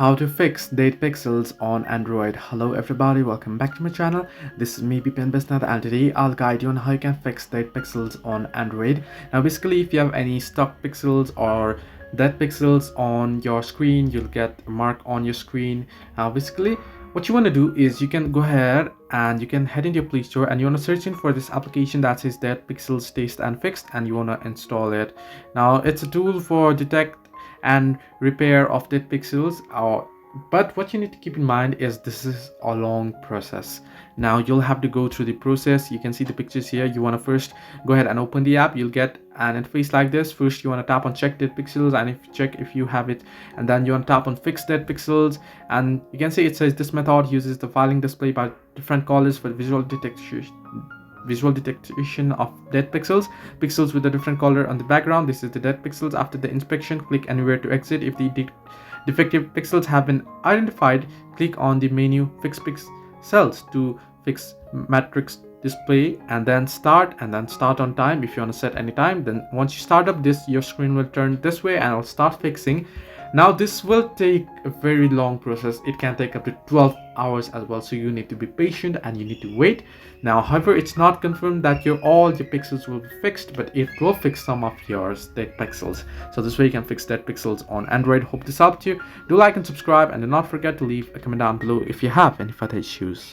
How to fix dead pixels on Android. Hello everybody, welcome back to my channel. This is me BPN Bisnath, and today I'll guide you on how you can fix dead pixels on Android. Now basically, if you have any stuck pixels or dead pixels on your screen, you'll get a mark on your screen. Now basically what you want to do is you can go ahead and you can head into your Play Store and you want to search in for this application that says Dead Pixels Test and Fixed, and you want to install it. Now it's a tool for detect and repair of dead pixels, but what you need to keep in mind is this is a long process. Now you'll have to go through the process. You can see the pictures here. You want to first go ahead and open the app. You'll get an interface like this. First you want to tap on check dead pixels, and if you have it, and then you want to tap on fix dead pixels, and you can see it says this method uses the filing display by different colors for visual detection of dead pixels with a different color on the background. This is the dead pixels. After the inspection, click anywhere to exit. If the defective pixels have been identified, click on the menu fix pixels to fix matrix display, and then start on time. If you want to set any time, then once you start up this, your screen will turn this way and it'll start fixing. Now this will take a very long process. It can take up to 12 hours as well, so you need to be patient and you need to wait. Now however, it's not confirmed that all your pixels will be fixed, but it will fix some of yours dead pixels. So this way you can fix dead pixels on Android. Hope this helped you. Do like and subscribe, and do not forget to leave a comment down below if you have any further issues.